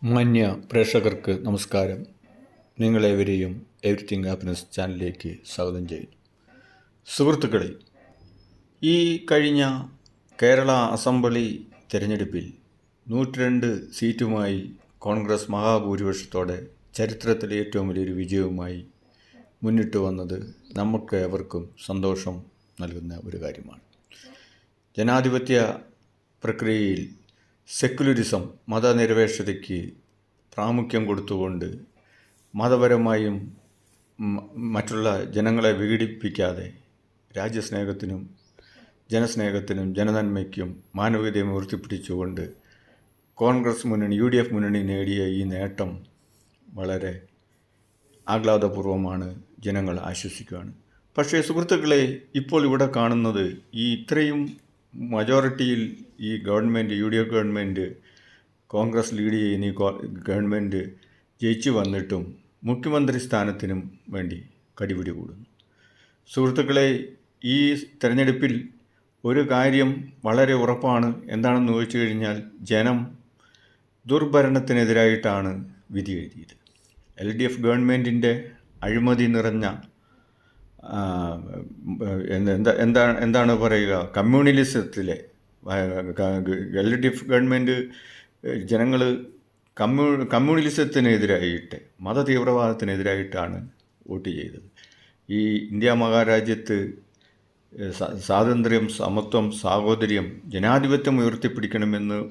മാന്യ പ്രേക്ഷകർക്ക് നമസ്കാരം. നിങ്ങളേവരെയും എവരിത്തിങ് ഹാപ്പിനെസ് ചാനലിലേക്ക് സ്വാഗതം ചെയ്യുന്നു. സുഹൃത്തുക്കളെ, ഈ കഴിഞ്ഞ കേരള അസംബ്ലി തിരഞ്ഞെടുപ്പിൽ 102 സീറ്റുമായി കോൺഗ്രസ് മഹാഭൂരിപക്ഷത്തോടെ ചരിത്രത്തിലെ ഏറ്റവും വലിയൊരു വിജയവുമായി മുന്നിട്ട് വന്നത് നമുക്ക് ഏവർക്കും സന്തോഷം നൽകുന്ന ഒരു കാര്യമാണ്. ജനാധിപത്യ പ്രക്രിയയിൽ സെക്കുലറിസം, മതനിരപേക്ഷതയ്ക്ക് പ്രാമുഖ്യം കൊടുത്തുകൊണ്ട് മതപരമായും മറ്റുള്ള ജനങ്ങളെ വിഘടിപ്പിക്കാതെ രാജ്യസ്നേഹത്തിനും ജനസ്നേഹത്തിനും ജനനന്മയ്ക്കും മാനവികതയും ഉയർത്തിപ്പിടിച്ചുകൊണ്ട് കോൺഗ്രസ് മുന്നണി UDF മുന്നണി നേടിയ ഈ നേട്ടം വളരെ ആഹ്ലാദപൂർവമാണ്. ജനങ്ങൾ ആശ്വസിക്കുകയാണ്. പക്ഷേ സുഹൃത്തുക്കളെ, ഇപ്പോൾ ഇവിടെ കാണുന്നത് ഈ ഇത്രയും മജോറിറ്റിയിൽ ഈ government UDF government Congress lead ചെയ്യുന്ന ഈ ഗവൺമെൻറ് ജയിച്ചു വന്നിട്ടും മുഖ്യമന്ത്രി സ്ഥാനത്തിനും വേണ്ടി കടിപിടി കൂടുന്നു. സുഹൃത്തുക്കളെ, ഈ തെരഞ്ഞെടുപ്പിൽ ഒരു കാര്യം വളരെ ഉറപ്പാണ്. എന്താണെന്ന് ചോദിച്ചു കഴിഞ്ഞാൽ, ജനം ദുർഭരണത്തിനെതിരായിട്ടാണ് വിധി എഴുതിയത്. LDF ഗവൺമെൻറ്റിൻ്റെ അഴിമതി നിറഞ്ഞ എന്താണ് പറയുക, കമ്മ്യൂണലിസത്തിലെ LDF ഗവൺമെൻറ് ജനങ്ങൾ കമ്മ്യൂണലിസത്തിനെതിരായിട്ട്, മതതീവ്രവാദത്തിനെതിരായിട്ടാണ് വോട്ട് ചെയ്തത്. ഈ ഇന്ത്യ മഹാരാജ്യത്ത് സ്വാതന്ത്ര്യം, സമത്വം, സാഹോദര്യം, ജനാധിപത്യം ഉയർത്തിപ്പിടിക്കണമെന്ന്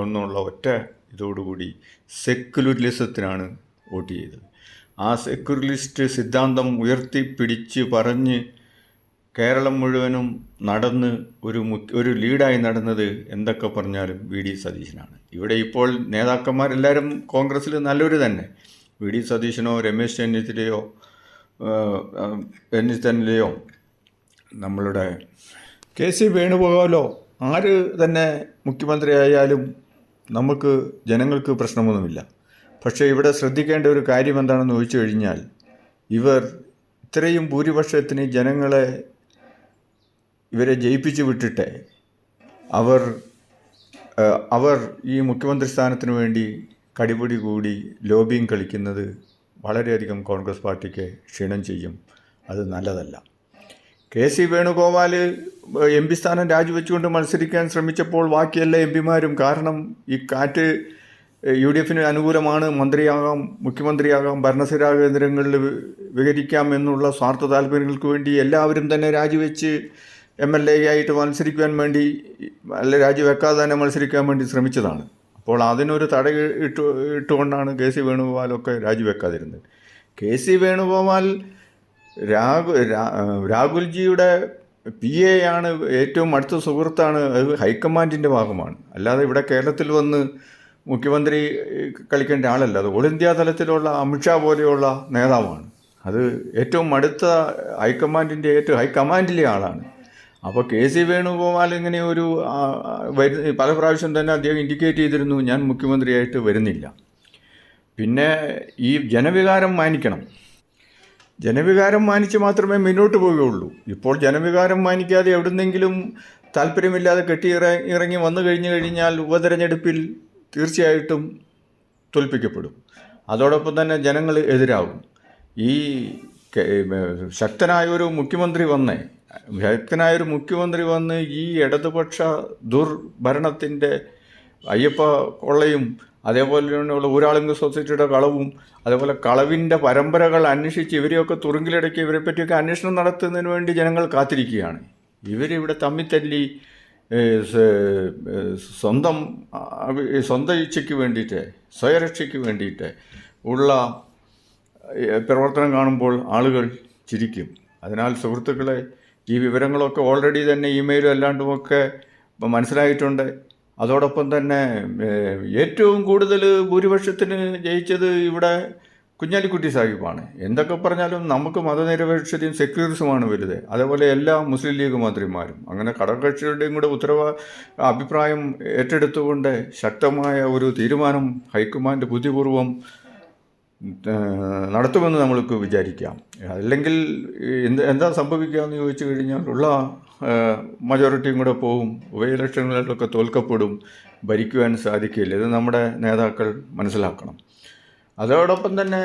എന്നുള്ള ഒറ്റ ഇതോടുകൂടി സെക്കുലറിസത്തിനാണ് വോട്ട് ചെയ്തത്. ആ സെക്കുലറിസ്റ്റ് സിദ്ധാന്തം ഉയർത്തിപ്പിടിച്ച് പറഞ്ഞ് കേരളം മുഴുവനും നടന്ന് ഒരു ലീഡായി നടന്നത് എന്തൊക്കെ പറഞ്ഞാലും VD സതീശനാണ്. ഇവിടെ ഇപ്പോൾ നേതാക്കന്മാരെല്ലാവരും കോൺഗ്രസ്സിൽ നല്ലൊരു തന്നെ. VD സതീശനോ രമേശ് ചെന്നിത്തലയോ നമ്മളുടെ KC വേണുഗോപാലോ ആര് തന്നെ മുഖ്യമന്ത്രിയായാലും നമുക്ക് ജനങ്ങൾക്ക് പ്രശ്നമൊന്നുമില്ല. പക്ഷേ ഇവിടെ ശ്രദ്ധിക്കേണ്ട ഒരു കാര്യം എന്താണെന്ന് ചോദിച്ചു കഴിഞ്ഞാൽ, ഇവർ ഇത്രയും ഭൂരിപക്ഷത്തിന് ഇവരെ ജയിപ്പിച്ചു വിട്ടിട്ട് അവർ ഈ മുഖ്യമന്ത്രി സ്ഥാനത്തിന് വേണ്ടി കടിപിടി കൂടി ലോബിയും കളിക്കുന്നത് വളരെയധികം കോൺഗ്രസ് പാർട്ടിക്ക് ക്ഷീണം ചെയ്യും. അത് നല്ലതല്ല. KC വേണുഗോപാൽ MP സ്ഥാനം രാജിവെച്ചുകൊണ്ട് മത്സരിക്കാൻ ശ്രമിച്ചപ്പോൾ ബാക്കിയെല്ലാ MPമാരും, കാരണം ഈ കാറ്റ് UDFന് അനുകൂലമാണ്, മന്ത്രിയാകാം, മുഖ്യമന്ത്രിയാകാം, ഭരണസിരാ കേന്ദ്രങ്ങളിൽ വിഹരിക്കാം എന്നുള്ള സ്വാർത്ഥ താല്പര്യങ്ങൾക്ക് വേണ്ടി എല്ലാവരും തന്നെ രാജിവെച്ച് MLA ആയിട്ട് മത്സരിക്കാൻ വേണ്ടി, അല്ല രാജിവെക്കാതെ തന്നെ മത്സരിക്കാൻ വേണ്ടി ശ്രമിച്ചതാണ്. അപ്പോൾ അതിനൊരു തട ഇട്ടുകൊണ്ടാണ് KC വേണുഗോപാലൊക്കെ രാജിവെക്കാതിരുന്നത്. KC വേണുഗോപാൽ രാഹുൽജിയുടെ PA ആണ്, ഏറ്റവും അടുത്ത സുഹൃത്താണ്. അത് ഹൈക്കമാൻഡിൻ്റെ ഭാഗമാണ്. അല്ലാതെ ഇവിടെ കേരളത്തിൽ വന്ന് മുഖ്യമന്ത്രി കളിക്കേണ്ട ആളല്ല. അത് ഓൾ ഇന്ത്യ തലത്തിലുള്ള അമിത്ഷാ പോലെയുള്ള നേതാവാണ്. അത് ഏറ്റവും അടുത്ത ഹൈക്കമാൻഡിലെ ആളാണ്. അപ്പോൾ KC വേണുഗോപാൽ ഇങ്ങനെ പല പ്രാവശ്യം തന്നെ അദ്ദേഹം ഇൻഡിക്കേറ്റ് ചെയ്തിരുന്നു, ഞാൻ മുഖ്യമന്ത്രിയായിട്ട് വരുന്നില്ല. പിന്നെ ഈ ജനവികാരം മാനിക്കണം. ജനവികാരം മാനിച്ച് മാത്രമേ മുന്നോട്ട് പോവുകയുള്ളൂ. ഇപ്പോൾ ജനവികാരം മാനിക്കാതെ എവിടുന്നെങ്കിലും താല്പര്യമില്ലാതെ ഇറങ്ങി വന്നു കഴിഞ്ഞാൽ ഉപതെരഞ്ഞെടുപ്പിൽ തീർച്ചയായിട്ടും തോൽപ്പിക്കപ്പെടും. അതോടൊപ്പം തന്നെ ജനങ്ങൾ എതിരാകും. ഈ ശക്തനായൊരു മുഖ്യമന്ത്രി വന്ന് ഈ ഇടതുപക്ഷ ദുർഭരണത്തിൻ്റെ അയ്യപ്പ കൊള്ളയും അതേപോലെ തന്നെയുള്ള ഊരാളുങ്ക് സൊസൈറ്റിയുടെ കളവും, അതേപോലെ കളവിൻ്റെ പരമ്പരകൾ അന്വേഷിച്ച് ഇവരെയൊക്കെ തുറുങ്കിലടക്കി ഇവരെ പറ്റിയൊക്കെ അന്വേഷണം നടത്തുന്നതിന് വേണ്ടി ജനങ്ങൾ കാത്തിരിക്കുകയാണ്. ഇവരിവിടെ തമ്മിത്തല്ലി സ്വന്തം ഇച്ഛയ്ക്ക് വേണ്ടിയിട്ട്, സ്വയരക്ഷയ്ക്ക് വേണ്ടിയിട്ട് ഉള്ള പ്രവർത്തനം കാണുമ്പോൾ ആളുകൾ ചിരിക്കും. അതിനാൽ സുഹൃത്തുക്കളെ, ഈ വിവരങ്ങളൊക്കെ ഓൾറെഡി തന്നെ ഇമെയിലും അല്ലാണ്ടുമൊക്കെ മനസ്സിലായിട്ടുണ്ട്. അതോടൊപ്പം തന്നെ ഏറ്റവും കൂടുതൽ ഭൂരിപക്ഷത്തിന് ജയിച്ചത് ഇവിടെ കുഞ്ഞാലിക്കുട്ടി സാഹിബാണ്. എന്തൊക്കെ പറഞ്ഞാലും നമുക്ക് മതനിരപേക്ഷതയും സെക്യുലറിസമാണ് വലുത്. അതേപോലെ എല്ലാ മുസ്ലിം ലീഗ് മന്ത്രിമാരും അങ്ങനെ ഘടകകക്ഷികളുടെയും കൂടെ അഭിപ്രായം ഏറ്റെടുത്തുകൊണ്ട് ശക്തമായ ഒരു തീരുമാനം ഹൈക്കമാൻഡ് ബുദ്ധിപൂർവം നടത്തുമെന്ന് നമ്മൾക്ക് വിചാരിക്കാം. അല്ലെങ്കിൽ എന്താ സംഭവിക്കുക എന്ന് ചോദിച്ചു കഴിഞ്ഞാൽ, ഉള്ള മജോറിറ്റിയും കൂടെ പോവും, ഉപ ഇലക്ഷനുകളിലൊക്കെ തോൽക്കപ്പെടും. ഭരിക്കുവാൻ സാധിക്കില്ല. ഇത് നമ്മുടെ നേതാക്കൾ മനസ്സിലാക്കണം. അതോടൊപ്പം തന്നെ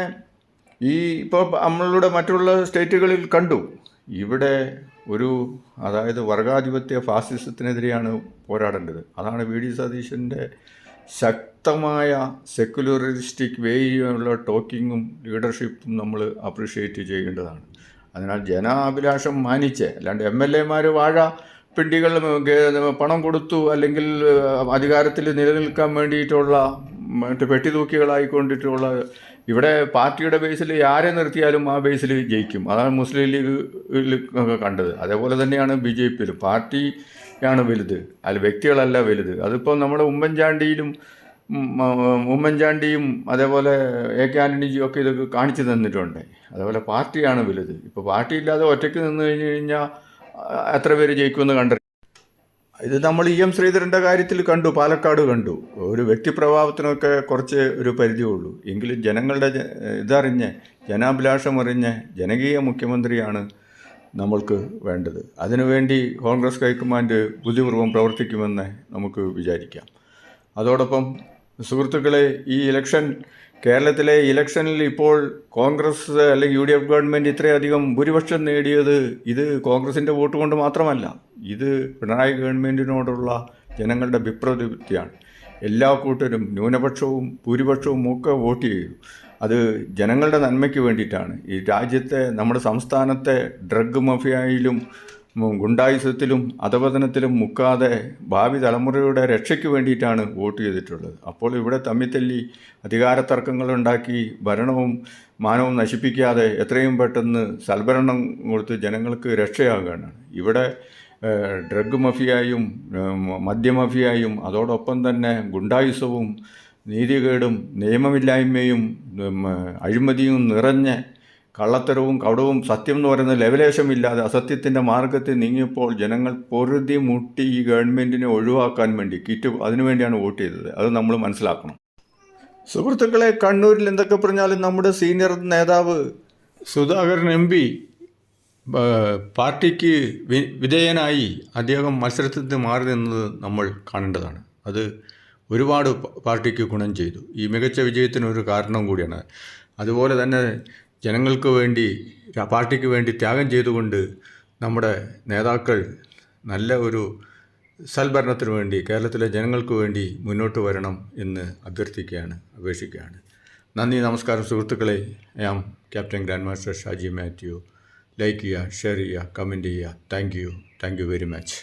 ഇപ്പോൾ നമ്മളുടെ മറ്റുള്ള സ്റ്റേറ്റുകളിൽ കണ്ടു, ഇവിടെ അതായത് വർഗാധിപത്യ ഫാസിസത്തിനെതിരെയാണ് പോരാടേണ്ടത്. അതാണ് വി ഡി സതീശൻ്റെ ശക്തമായ സെക്കുലറിസ്റ്റിക് വേയിലുള്ള ടോക്കിങ്ങും ലീഡർഷിപ്പും നമ്മൾ അപ്രിഷ്യേറ്റ് ചെയ്യേണ്ടതാണ്. അതിനാൽ ജനാഭിലാഷം മാനിച്ച്, അല്ലാണ്ട് MLA-മാർ പിണ്ടികൾ പണം കൊടുത്തു അല്ലെങ്കിൽ അധികാരത്തിൽ നിലനിൽക്കാൻ വേണ്ടിയിട്ടുള്ള പെട്ടി തൂക്കികളായിക്കൊണ്ടിട്ടുള്ള, ഇവിടെ പാർട്ടിയുടെ ബേസിൽ ആരെ നിർത്തിയാലും ആ ബേസിൽ ജയിക്കും. അതാണ് മുസ്ലിം ലീഗിൽ കണ്ടത്. അതേപോലെ തന്നെയാണ് BJP-യിലും. പാർട്ടിയാണ് വലുത്, അല്ല വ്യക്തികളല്ല വലുത്. അതിപ്പോൾ നമ്മുടെ ഉമ്മൻചാണ്ടിയും അതേപോലെ AK ആൻ്റണിജിയും ഒക്കെ ഇതൊക്കെ കാണിച്ചു തന്നിട്ടുണ്ട്. അതേപോലെ പാർട്ടിയാണ് വലുത്. ഇപ്പോൾ പാർട്ടിയില്ലാതെ ഒറ്റയ്ക്ക് നിന്ന് കഴിഞ്ഞാൽ എത്ര പേര് ജയിക്കുമെന്ന് കണ്ടു. ഇത് നമ്മൾ EM ശ്രീധരൻ്റെ കാര്യത്തിൽ കണ്ടു, പാലക്കാട് കണ്ടു. ഒരു വ്യക്തിപ്രഭാവത്തിനൊക്കെ കുറച്ച് ഒരു പരിധിയേ ഉള്ളൂ. എങ്കിലും ജനങ്ങളുടെ ഇതറിഞ്ഞ്, ജനാഭിലാഷം അറിഞ്ഞ് ജനകീയ മുഖ്യമന്ത്രിയാണ് നമ്മൾക്ക് വേണ്ടത്. അതിനുവേണ്ടി കോൺഗ്രസ് ഹൈക്കമാൻഡ് ബുദ്ധിപൂർവ്വം പ്രവർത്തിക്കുമെന്ന് നമുക്ക് വിചാരിക്കാം. അതോടൊപ്പം സുഹൃത്തുക്കളെ, കേരളത്തിലെ ഇലക്ഷനിൽ ഇപ്പോൾ കോൺഗ്രസ് അല്ലെങ്കിൽ UDF ഗവൺമെൻറ് ഇത്രയധികം ഭൂരിപക്ഷം നേടിയത് ഇത് കോൺഗ്രസിൻ്റെ വോട്ട് കൊണ്ട് മാത്രമല്ല. ഇത് പിണറായി ഗവൺമെൻറ്റിനോടുള്ള ജനങ്ങളുടെ വിപ്രതിപത്തിയാണ്. എല്ലാ കൂട്ടരും ന്യൂനപക്ഷവും ഭൂരിപക്ഷവും ഒക്കെ വോട്ട് ചെയ്തു. അത് ജനങ്ങളുടെ നന്മയ്ക്ക് വേണ്ടിയിട്ടാണ്. ഈ രാജ്യത്തെ, നമ്മുടെ സംസ്ഥാനത്തെ ഡ്രഗ് മഫിയയിലും ഗുണ്ടായുസത്തിലും അധപതനത്തിലും മുക്കാതെ ഭാവി തലമുറയുടെ രക്ഷയ്ക്ക് വേണ്ടിയിട്ടാണ് വോട്ട് ചെയ്തിട്ടുള്ളത്. അപ്പോൾ ഇവിടെ തമ്മിത്തല്ലി അധികാര തർക്കങ്ങളുണ്ടാക്കി ഭരണവും മാനവും നശിപ്പിക്കാതെ എത്രയും പെട്ടെന്ന് സൽഭരണം കൊടുത്ത് ജനങ്ങൾക്ക് രക്ഷയാകാനാണ്. ഇവിടെ ഡ്രഗ് മഫിയായും മദ്യമഫിയായും അതോടൊപ്പം തന്നെ ഗുണ്ടായുസവും നീതികേടും നിയമമില്ലായ്മയും അഴിമതിയും നിറഞ്ഞ കള്ളത്തരവും കടവും സത്യം എന്ന് പറയുന്ന ലെവലേശമില്ലാതെ അസത്യത്തിൻ്റെ മാർഗത്തിൽ നീങ്ങിയപ്പോൾ ജനങ്ങൾ പൊറുതി മുട്ടി ഈ ഗവൺമെൻറ്റിനെ ഒഴിവാക്കാൻ വേണ്ടി അതിനുവേണ്ടിയാണ് വോട്ട് ചെയ്തത്. അത് നമ്മൾ മനസ്സിലാക്കണം. സുഹൃത്തുക്കളെ, കണ്ണൂരിൽ എന്തൊക്കെ പറഞ്ഞാലും നമ്മുടെ സീനിയർ നേതാവ് സുധാകരൻ MP പാർട്ടിക്ക് വിധേയനായി അദ്ദേഹം മത്സരത്തിൽ നിന്ന് മാറി നിന്നത് നമ്മൾ കാണേണ്ടതാണ്. അത് ഒരുപാട് പാർട്ടിക്ക് ഗുണം ചെയ്തു. ഈ മികച്ച വിജയത്തിനൊരു കാരണം കൂടിയാണ്. അതുപോലെ തന്നെ ജനങ്ങൾക്ക് വേണ്ടി, പാർട്ടിക്ക് വേണ്ടി ത്യാഗം ചെയ്തുകൊണ്ട് നമ്മുടെ നേതാക്കൾ നല്ല ഒരു സൽഭരണത്തിനു വേണ്ടി കേരളത്തിലെ ജനങ്ങൾക്ക് വേണ്ടി മുന്നോട്ട് വരണം എന്ന് അപേക്ഷിക്കുകയാണ്. നന്ദി, നമസ്കാരം സുഹൃത്തുക്കളെ. ഞാൻ captain grand master Shaji Mathew. Like ചെയ്യുക, ഷെയർ ചെയ്യുക, കമൻറ്റ് ചെയ്യുക. Thank you very much.